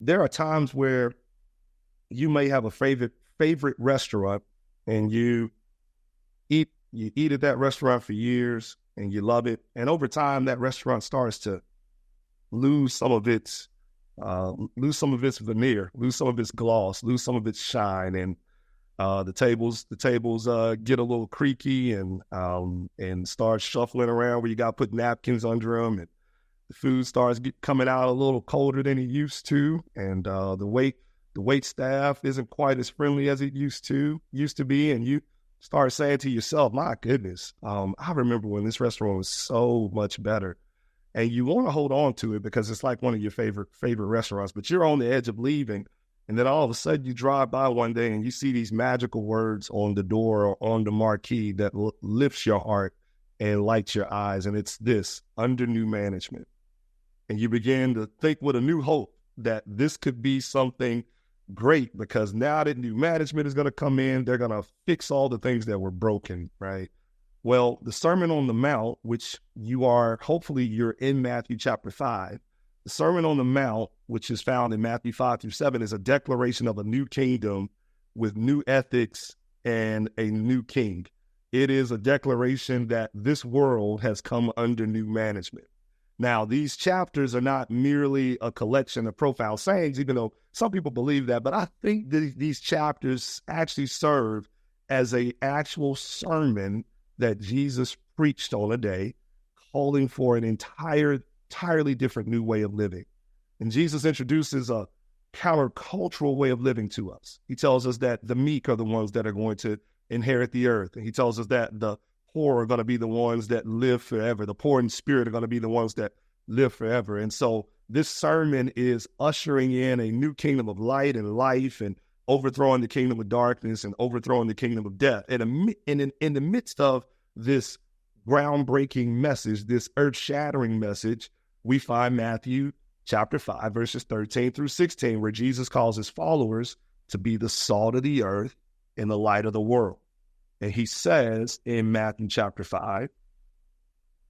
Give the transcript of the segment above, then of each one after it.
there are times where you may have a favorite restaurant, and you eat at that restaurant for years and you love it. And over time, that restaurant starts to lose some of its veneer, lose some of its gloss, lose some of its shine. And the tables get a little creaky and start shuffling around where you got to put napkins under them, and the food starts coming out a little colder than it used to, and the wait staff isn't quite as friendly as it used to be, and you start saying to yourself, "My goodness, I remember when this restaurant was so much better." And you want to hold on to it because it's like one of your favorite restaurants, but you're on the edge of leaving. And then all of a sudden you drive by one day and you see these magical words on the door or on the marquee that lifts your heart and lights your eyes. And it's this: under new management. And you begin to think with a new hope that this could be something great, because now that new management is going to come in, they're going to fix all the things that were broken, right? Well, the Sermon on the Mount, which hopefully you're in Matthew chapter 5, the Sermon on the Mount, which is found in Matthew 5-7, is a declaration of a new kingdom with new ethics and a new king. It is a declaration that this world has come under new management. Now, these chapters are not merely a collection of profound sayings, even though some people believe that, but I think that these chapters actually serve as an actual sermon that Jesus preached on a day, calling for an entirely different new way of living. And Jesus introduces a countercultural way of living to us. He tells us that the meek are the ones that are going to inherit the earth. And he tells us that the poor are going to be the ones that live forever. The poor in spirit are going to be the ones that live forever. And so this sermon is ushering in a new kingdom of light and life, and overthrowing the kingdom of darkness and overthrowing the kingdom of death. And in the midst of this groundbreaking message, this earth-shattering message, we find Matthew chapter 5, verses 13-16, where Jesus calls his followers to be the salt of the earth and the light of the world. And he says in Matthew chapter 5,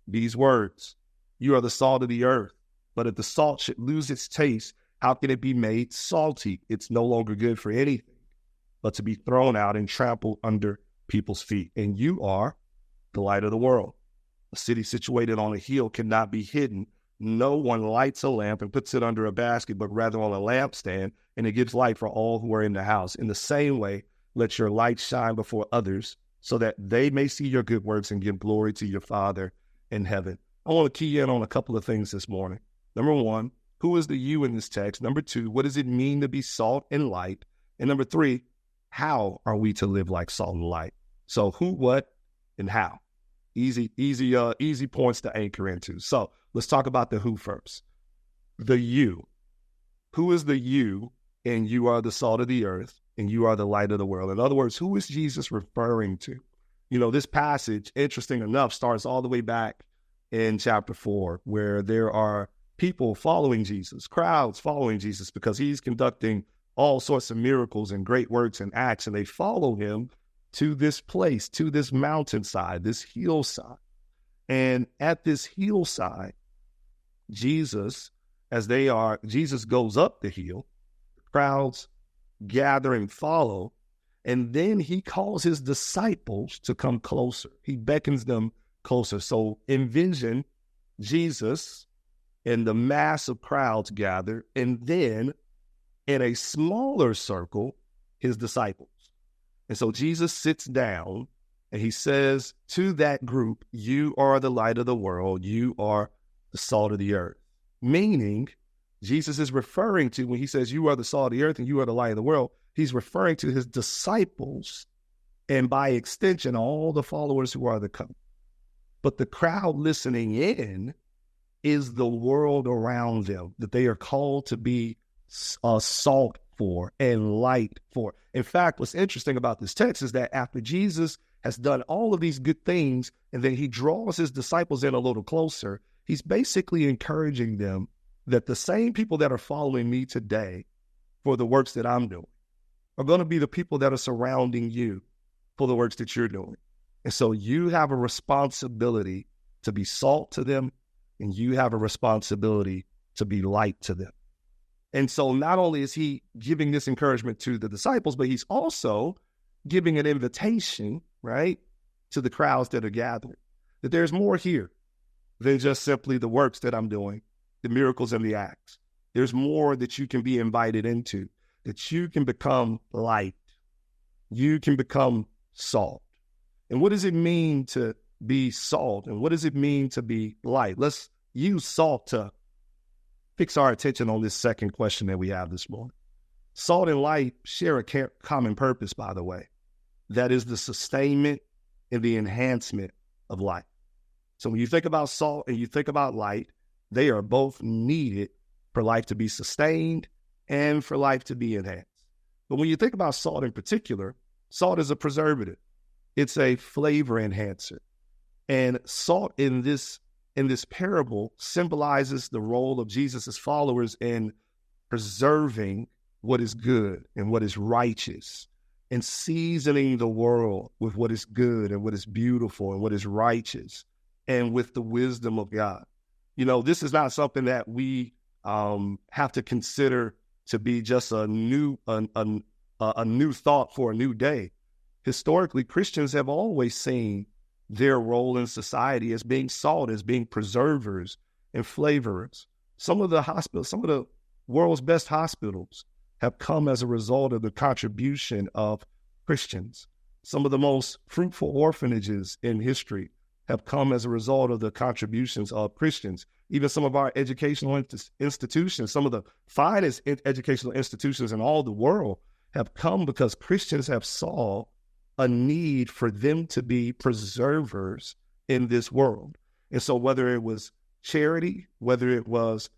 these words: "You are the salt of the earth, but if the salt should lose its taste, how can it be made salty? It's no longer good for anything but to be thrown out and trampled under people's feet. And you are the light of the world. A city situated on a hill cannot be hidden. No one lights a lamp and puts it under a basket, but rather on a lampstand, and it gives light for all who are in the house. In the same way, let your light shine before others, so that they may see your good works and give glory to your Father in heaven." I want to key in on a couple of things this morning. Number one, who is the you in this text? Number two, what does it mean to be salt and light? And number three, how are we to live like salt and light? So who, what, and how? Easy points to anchor into. So let's talk about the who first. The you. Who is the you? And you are the salt of the earth, and you are the light of the world. In other words, who is Jesus referring to? You know, this passage, interesting enough, starts all the way back in chapter 4, where there are people following Jesus, crowds following Jesus, because he's conducting all sorts of miracles and great works and acts, and they follow him to this place, to this mountainside, this hillside. And at this hillside, Jesus goes up the hill, crowds gather and follow, and then he calls his disciples to come closer. He beckons them closer. So envision Jesus and the mass of crowds gather, and then in a smaller circle, his disciples. And so Jesus sits down and he says to that group, "You are the light of the world. You are the salt of the earth." Meaning, Jesus is referring to, when he says you are the salt of the earth and you are the light of the world, he's referring to his disciples, and by extension, all the followers who are to come. But the crowd listening in is the world around them that they are called to be salt for and light for. In fact, what's interesting about this text is that after Jesus has done all of these good things, and then he draws his disciples in a little closer, he's basically encouraging them that the same people that are following me today for the works that I'm doing are going to be the people that are surrounding you for the works that you're doing. And so you have a responsibility to be salt to them, and you have a responsibility to be light to them. And so not only is he giving this encouragement to the disciples, but he's also giving an invitation, right, to the crowds that are gathering, that there's more here than just simply the works that I'm doing, the miracles and the acts. There's more that you can be invited into, that you can become light. You can become salt. And what does it mean to be salt? And what does it mean to be light? Let's use salt to fix our attention on this second question that we have this morning. Salt and light share a common purpose, by the way. That is the sustainment and the enhancement of life. So when you think about salt and you think about light, they are both needed for life to be sustained and for life to be enhanced. But when you think about salt in particular, salt is a preservative. It's a flavor enhancer. And salt in this parable symbolizes the role of Jesus' followers in preserving what is good and what is righteous, and seasoning the world with what is good and what is beautiful and what is righteous, and with the wisdom of God. You know, this is not something that we have to consider to be just a new thought for a new day. Historically, Christians have always seen their role in society as being salt, as being preservers and flavorers. Some of the world's best hospitals have come as a result of the contribution of Christians. Some of the most fruitful orphanages in history have come as a result of the contributions of Christians. Even some of our educational institutions, some of the finest educational institutions in all the world have come because Christians have saw a need for them to be preservers in this world. And so whether it was charity, whether it was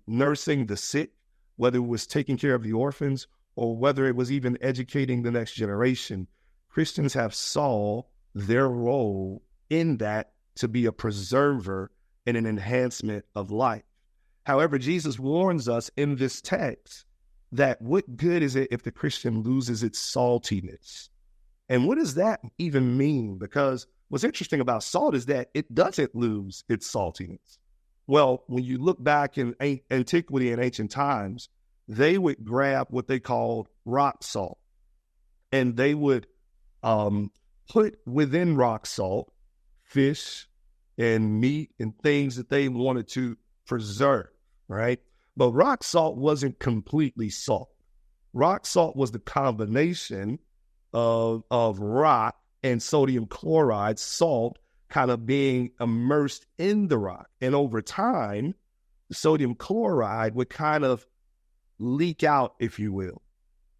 nursing the sick, whether it was taking care of the orphans, or whether it was even educating the next generation, Christians have saw their role in that to be a preserver and an enhancement of life. However, Jesus warns us in this text that what good is it if the Christian loses its saltiness? And what does that even mean? Because what's interesting about salt is that it doesn't lose its saltiness. Well, when you look back in antiquity and ancient times, they would grab what they called rock salt, and they would put within rock salt fish and meat and things that they wanted to preserve, right? But rock salt wasn't completely salt. Rock salt was the combination of rock and sodium chloride, salt kind of being immersed in the rock. And over time, the sodium chloride would kind of leak out, if you will,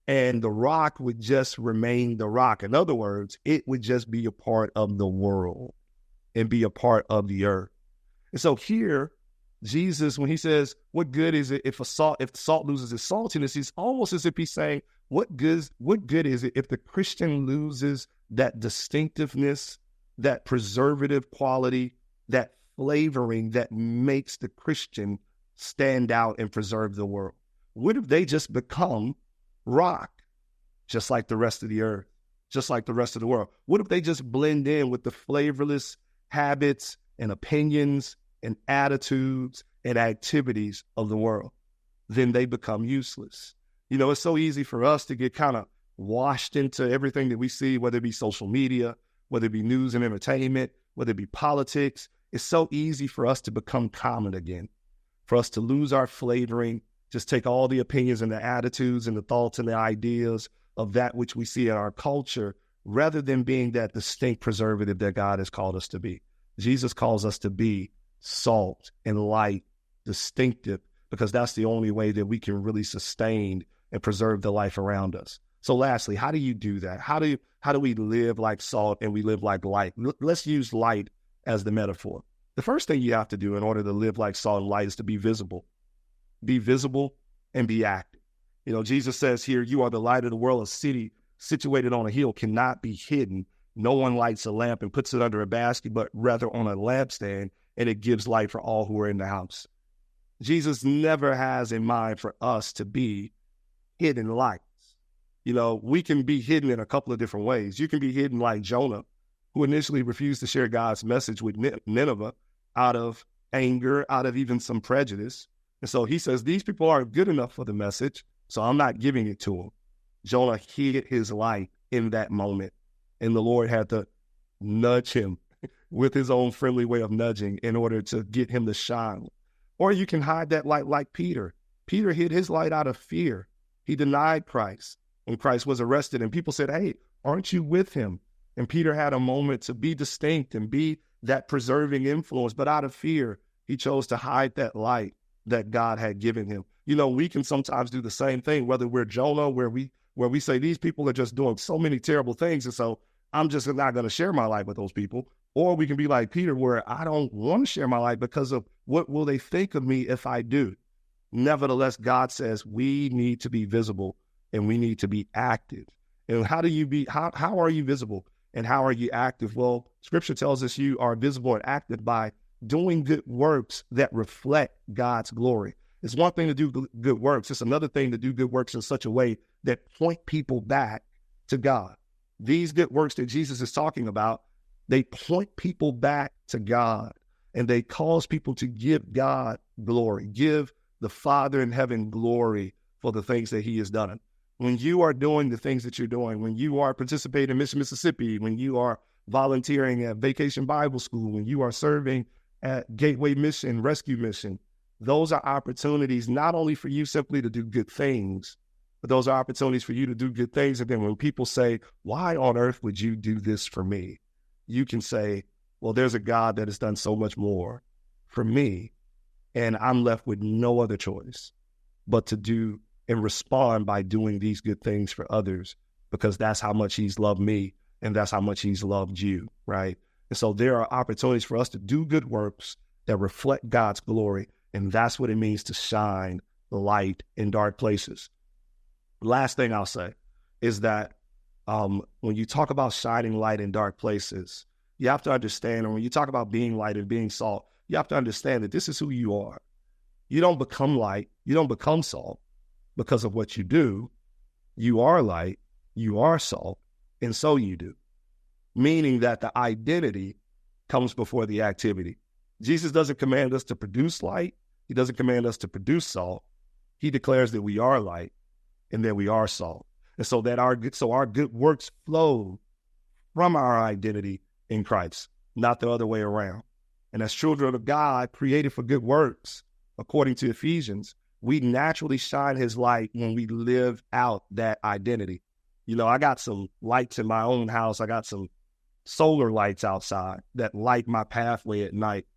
and the rock would just remain the rock. In other words, it would just be a part of the world and be a part of the earth. And so here, Jesus, when he says, what good is it if salt loses its saltiness, he's almost as if he's saying, what good is it if the Christian loses that distinctiveness, that preservative quality, that flavoring that makes the Christian stand out and preserve the world? What if they just become rock, just like the rest of the earth, just like the rest of the world? What if they just blend in with the flavorless habits and opinions and attitudes and activities of the world? Then they become useless. You know, it's so easy for us to get kind of washed into everything that we see, whether it be social media, whether it be news and entertainment, whether it be politics. It's so easy for us to become common again, for us to lose our flavoring, just take all the opinions and the attitudes and the thoughts and the ideas of that which we see in our culture, rather than being that distinct preservative that God has called us to be. Jesus calls us to be salt and light, distinctive, because that's the only way that we can really sustain and preserve the life around us. So lastly, how do you do that? How do we live like salt and we live like light? Let's use light as the metaphor. The first thing you have to do in order to live like salt and light is to be visible. Be visible and be active. You know, Jesus says here, you are the light of the world. A city situated on a hill cannot be hidden. No one lights a lamp and puts it under a basket, but rather on a lampstand, and it gives light for all who are in the house. Jesus never has in mind for us to be hidden lights. You know, we can be hidden in a couple of different ways. You can be hidden like Jonah, who initially refused to share God's message with Nineveh out of anger, out of even some prejudice. And so he says, these people aren't good enough for the message, so I'm not giving it to them. Jonah hid his light in that moment, and the Lord had to nudge him with his own friendly way of nudging in order to get him to shine. Or you can hide that light like Peter. Peter hid his light out of fear. He denied Christ when Christ was arrested, and people said, hey, aren't you with him? And Peter had a moment to be distinct and be that preserving influence, but out of fear, he chose to hide that light that God had given him. You know, we can sometimes do the same thing, whether we're Jonah, where we say these people are just doing so many terrible things, and so I'm just not going to share my life with those people. Or we can be like Peter, where I don't want to share my life because of what will they think of me if I do. Nevertheless, God says we need to be visible and we need to be active. And how are you visible and how are you active? Well, Scripture tells us you are visible and active by doing good works that reflect God's glory. It's one thing to do good works. It's another thing to do good works in such a way that point people back to God. These good works that Jesus is talking about, they point people back to God, and they cause people to give God glory, give the Father in heaven glory for the things that he has done. When you are doing the things that you're doing, when you are participating in Mission Mississippi, when you are volunteering at Vacation Bible School, when you are serving at Gateway Mission, Rescue Mission, those are opportunities not only for you simply to do good things, but those are opportunities for you to do good things. And then when people say, why on earth would you do this for me? You can say, well, there's a God that has done so much more for me, and I'm left with no other choice but to do and respond by doing these good things for others, because that's how much he's loved me and that's how much he's loved you, right? And so there are opportunities for us to do good works that reflect God's glory, and that's what it means to shine the light in dark places. Last thing I'll say is that when you talk about shining light in dark places, you have to understand, and when you talk about being light and being salt, you have to understand that this is who you are. You don't become light, you don't become salt because of what you do. You are light, you are salt, and so you do. Meaning that the identity comes before the activity. Jesus doesn't command us to produce light. He doesn't command us to produce salt. He declares that we are light and that we are salt. And so that our good works flow from our identity in Christ, not the other way around. And as children of God, created for good works, according to Ephesians, we naturally shine his light when we live out that identity. You know, I got some lights in my own house. I got some solar lights outside that light my pathway at night.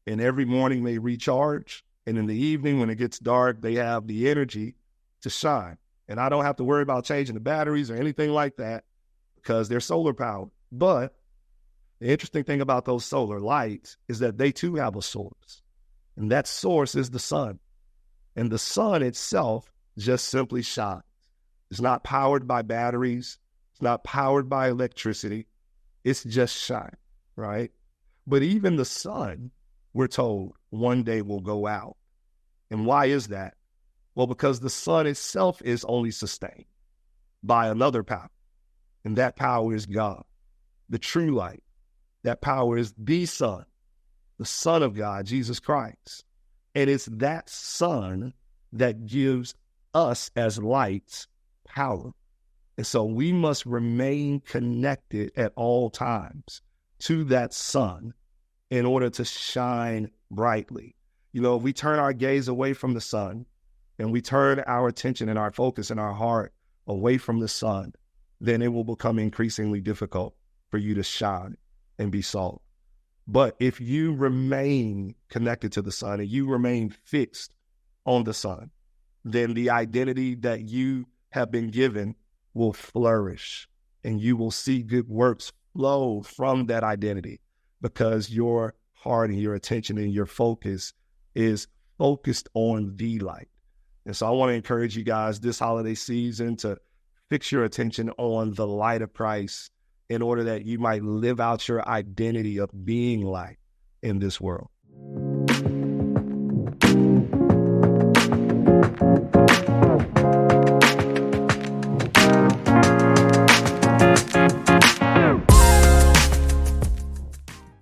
And every morning they recharge. And in the evening, when it gets dark, they have the energy to shine. And I don't have to worry about changing the batteries or anything like that because they're solar powered. But the interesting thing about those solar lights is that they too have a source. And that source is the sun. And the sun itself just simply shines. It's not powered by batteries. It's not powered by electricity. It's just shine, right? But even the sun, we're told, one day will go out. And why is that? Well, because the sun itself is only sustained by another power. And that power is God, the true light. That power is the Son, the Son of God, Jesus Christ. And it's that Son that gives us as lights power. And so we must remain connected at all times to that sun in order to shine brightly. You know, if we turn our gaze away from the sun and we turn our attention and our focus and our heart away from the sun, then it will become increasingly difficult for you to shine and be salt. But if you remain connected to the sun and you remain fixed on the sun, then the identity that you have been given will flourish, and you will see good works flow from that identity because your heart and your attention and your focus is focused on the light. And so I want to encourage you guys this holiday season to fix your attention on the light of Christ in order that you might live out your identity of being light in this world.